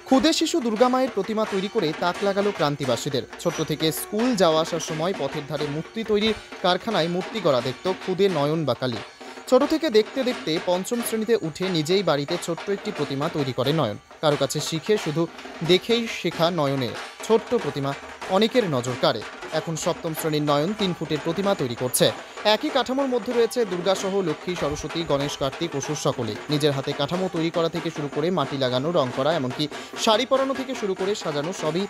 ক্ষুদে শিশু দুর্গা মায়ের প্রতিমা তৈরি করে তাক লাগালো ক্রান্তিবাসীদের। ছোট্ট থেকে স্কুল যাওয়া আসার সময় পথের ধারে মূর্তি তৈরির কারখানায় মূর্তি গড়া দেখত ক্ষুদে নয়ন বাকালি। ছোট থেকে দেখতে দেখতে পঞ্চম শ্রেণীতে উঠে নিজেই বাড়িতে ছোট্ট একটি প্রতিমা তৈরি করে নয়ন। কারো কাছে শিখে শুধু দেখেই শেখা নয়নের ছোট্ট প্রতিমা অনেকের নজর কাড়ে। এখন সপ্তম শ্রেণীর নয়ন 3 ফুটের প্রতিমা তৈরি করছে। একই কাঠামোর মধ্যে রয়েছে দুর্গাসহ লক্ষ্মী, সরস্বতী, গণেশ, কার্তিক, অসুর সকলে। নিজের হাতে কাঠামো তৈরি করা থেকে শুরু করে মাটি লাগানো, রং করা, এমনকি শাড়ি পরানো থেকে শুরু করে সাজানো সবই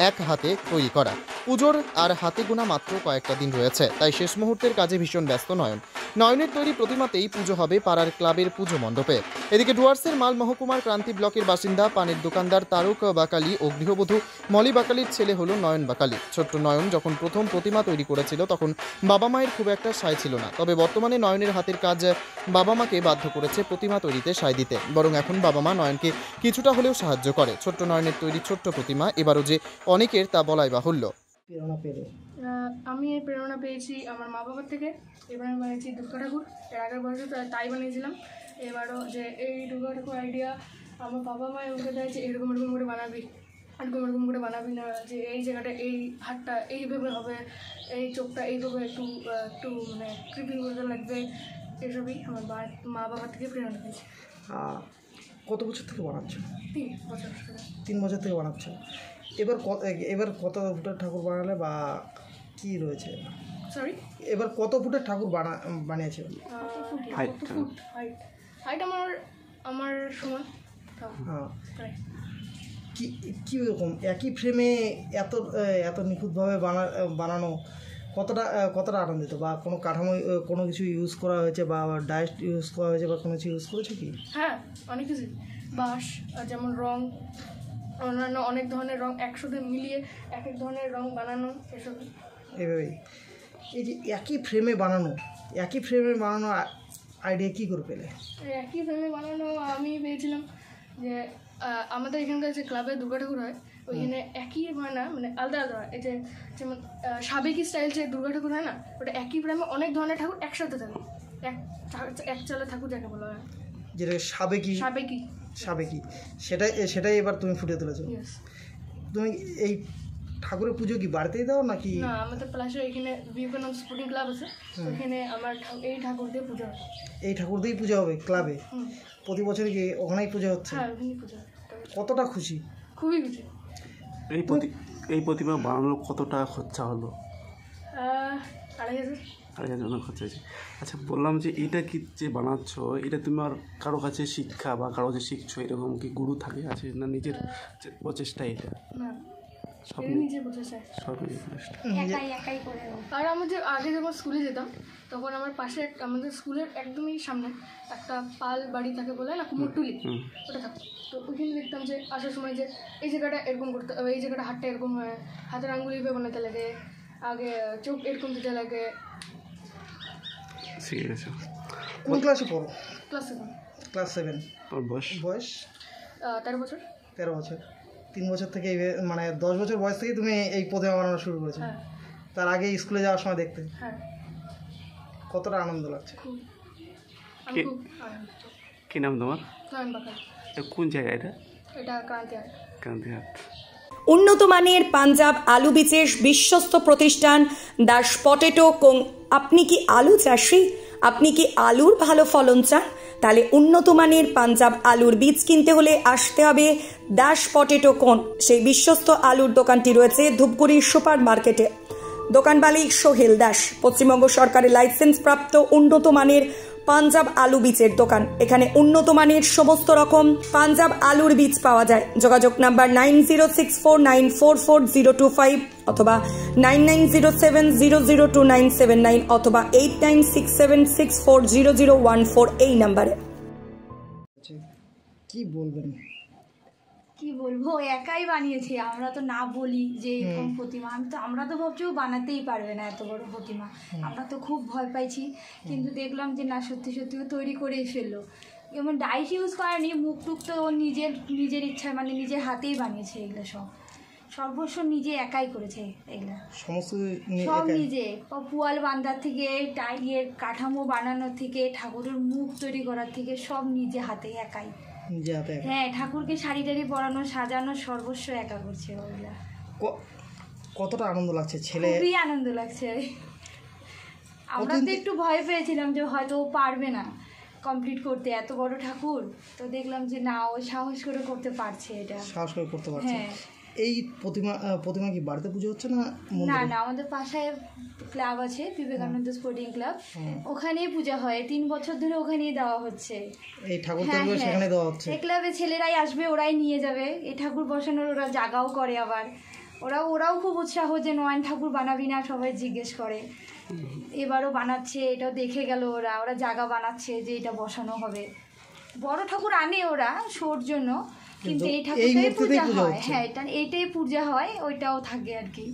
এক হাতে তৈরি করা। পুজোর আর হাতে গোনা মাত্র কয়েকটা দিন রয়েছে, তাই শেষ মুহূর্তের কাজে ভীষণ ব্যস্ত নয়ন। নয়নের তৈরি প্রতিমাতেই পুজো হবে পাড়ার ক্লাবের পুজো মণ্ডপে। এদিকে ডুয়ার্সের মাল মহকুমার ক্রান্তি ব্লকের বাসিন্দা পানের দোকানদার তারক বাকালি ও গৃহবধূ মলি বাকালির ছেলে হলো নয়ন বাকালি। ছোট্ট নয়ন যখন প্রথম প্রতিমা তৈরি করেছিল তখন বাবা মায়ের খুব একটা সায় ছিল না, তবে বর্তমানে নয়নের হাতের কাজ বাবা মাকে বাধ্য করেছে প্রতিমা তৈরিতে সায় দিতে। বরং এখন বাবা মা নয়নকে কিছুটা হলেও সাহায্য করে। ছোট্ট নয়নের তৈরি ছোট্ট প্রতিমা এবারও যে অনেকের তা বলাই বাহুল্য। আমি এই প্রেরণা পেয়েছি আমার মা বাবার থেকে। এবার আমি বানিয়েছি দুর্গা ঠাকুর। এর আগের বছর তাই বানিয়েছিলাম। এবারও যে এই দুর্গা ঠাকুর আইডিয়া আমার বাবা মা আমাকে দেয় যে এরকম এরকম করে বানাবি, এরকম করে বানাবি না, যে এই জায়গাটা এই হাতটা এইভাবে হবে, এই চোখটা এইভাবে একটু একটু মানে ক্রিপিং করতে লাগবে। এসবই আমার মা বাবার থেকে প্রেরণা পেয়েছি। কত বছর থেকে বানাচ্ছ? 3 বছর থেকে। 3 বছর থেকে বানাচ্ছ। এবার কত ফুটের ঠাকুর বানালে বা কি রয়েছে? সরি, এবার কত ফুটের ঠাকুর বানিয়েছে? হাইট আমার সমান। হ্যাঁ, কি রকম একই ফ্রেমে এত নিখুঁতভাবে বানানো কতটা আনন্দিত? বা কোনো কাঠামো কোনো কিছু ইউজ করা হয়েছে বা ডাইস ইউজ করা হয়েছে বা কোনো কিছু ইউজ করেছে কি? হ্যাঁ, অনেক কিছু। বাঁশ, যেমন রং, অন্যান্য অনেক ধরনের রং একসাথে মিলিয়ে এক এক ধরনের রং বানানো, এসব এভাবেই। এই যে একই ফ্রেমে বানানো আইডিয়া কী করে পেলে? একই ফ্রেমে বানানো আমি পেয়েছিলাম যে আমাদের এখানকার যে ক্লাবে দুর্গা ঠাকুর হয় ওইখানে একই হয় না, মানে আলাদা আলাদা হয়। এই যে যেমন সাবেকি স্টাইল যে দুর্গা ঠাকুর হয় না, ওটা একই ফ্রেমে অনেক ধরনের ঠাকুর একসাথে থাকে, এক চালা ঠাকুর যাকে বলা হয়, যেটা সাবেকি সেটাই এবার তুমি ফুটিয়ে তুলেছো। তুমি এই ঠাকুরের পুজো কি বাড়িতেই দাও নাকি? না, আমাদের প্লাসে এখানে বিবেকানন্দ স্পোর্টিং ক্লাব আছে, ওখানে আমার এই ঠাকুর দিয়ে পুজো হয়। এই ঠাকুর দিয়েই পুজো হবে ক্লাবে? প্রতি বছর কি ওখানেই পুজো হচ্ছে? হ্যাঁ, ওখানেই পুজো। কতটা খুশি? খুবই খুশি। এই প্রতিমা বানানো কতটা খরচা হলো? 2500 খরচা হয়েছে। আচ্ছা, বললাম যে এটা কি যে বানাচ্ছ, এটা তোমার কারো কাছে শিক্ষা বা কারো কাছে শিখছো, এরকম কি গুরু থাকে আছে না নিজের প্রচেষ্টা? এটা সব নিজের প্রচেষ্টা। আর আমাদের আগে যখন স্কুলে যেতাম তখন আমার পাশে আমাদের স্কুলের একদমই সামনে একটা পাল বাড়ি থাকে বলে না, কুমোরটুলি, ওটা থাকতো। তো ওইখানে দেখতাম যে আসার সময় যে এই জায়গাটা এরকম করতে, এই জায়গাটা হাতটা এরকম হয়, হাতের আঙ্গুলি বানাতে লাগে, আগে চোখ এরকম দিতে লাগে। ঠিক আছে। কোন ক্লাসে পড়ো? ক্লাস 7। বয়স 13 বছর। 13 বছর। 3 বছর থেকে মানে 10 বছর বয়স থেকে তুমি এই প্রতিমা বানানো শুরু করেছো? হ্যাঁ। তার আগে স্কুলে যাওয়ার সময় দেখতে? হ্যাঁ। কতটা আনন্দ লাগছে? কি নাম তোমার? নয়ন বাকালি। কোন জায়গা এটা? এটা ক্রান্তিহাট। উন্নত মানের পাঞ্জাব আলু বীজের বিশ্বস্ত প্রতিষ্ঠান দাস পটেটো। আপনি কি আলু চাষি? আপনি কি আলুর ভালো ফলন চান? তাহলে উন্নত মানের পাঞ্জাব আলুর বীজ কিনতে হলে আসতে হবে দাস পটেটো কোন। সেই বিশ্বস্ত আলুর দোকানটি রয়েছে ধূপগুড়ি সুপার মার্কেটে। দোকান মালিক সোহেল দাস। পশ্চিমবঙ্গ সরকারের লাইসেন্স প্রাপ্ত উন্নত মানের পাঞ্জাব আলু বীজের দোকান। এখানে উন্নত মানের সমস্ত রকম পাঞ্জাব আলুর বীজ পাওয়া যায়। যোগাযোগ নাম্বার 9064944025 অথবা 9907002979 অথবা 8967640014 এই নাম্বারে। কি বলবো, একাই বানিয়েছি। আমরা তো না বলি যে এরকম প্রতিমা, আমরা তো ভাবছিও বানাতেই পারবে না এত বড় প্রতিমা। আমরা তো খুব ভয় পাইছি, কিন্তু দেখলাম যে না, সত্যি সত্যিও তৈরি করেই ফেললো। যেমন ডাইস ইউজ করেনি, মুখ টুক তো ও নিজের ইচ্ছা, মানে নিজের হাতেই বানিয়েছে। এগুলো সর্বস্ব নিজে একাই করেছে। এগুলা সব নিজে, পুয়াল বান্ধার থেকে টাইয়ের কাঠামো বানানোর থেকে ঠাকুরের মুখ তৈরি করার থেকে সব নিজে হাতে একাই। নিজে হাতে একা? হ্যাঁ, ঠাকুরকে শাড়ি টাড়ি পরানো, সাজানো সর্বস্ব একা করছে ওগুলা। কতটা আনন্দ লাগছে ছেলে? খুবই আনন্দ লাগছে। আমরা তো একটু ভয় পেয়েছিলাম যে হয়তো ও পারবে না কমপ্লিট করতে, এত বড় ঠাকুর। তো দেখলাম যে না, ও সাহস করে করতে পারছে এটা। সাহস করে করতে পারছে। হ্যাঁ। এই প্রতিমা কি বাড়িতে পুজো হচ্ছে না না মন্দিরে? না, আমাদের পাশে ক্লাব আছে, বিবেকানন্দ স্পোর্টিং ক্লাব, ওখানেই পূজা হয়। 3 বছর ধরে ওখানেই দেওয়া হচ্ছে। এই ঠাকুর হ্যাঁ, থাকবে সেখানে দেওয়া হচ্ছে? এই ক্লাবে ছেলেরাই আসবে, ওরাই নিয়ে যাবে। এই ঠাকুর বসানোর ওরা জাগাও করে, আবার ওরাও খুব উৎসাহ যে নয়ন ঠাকুর বানাবি না, সবাই জিজ্ঞেস করে। এবারও বানাচ্ছে, এটাও দেখে গেল ওরা জাগা বানাচ্ছে যে এটা বসানো হবে। বড় ঠাকুর আনে ওরা শোর জন্য, কিন্তু এই ঠাকুরটাই পূজা হয়। হ্যাঁ, এইটাই পূজা হয়, ওইটাও থাকে আর কি।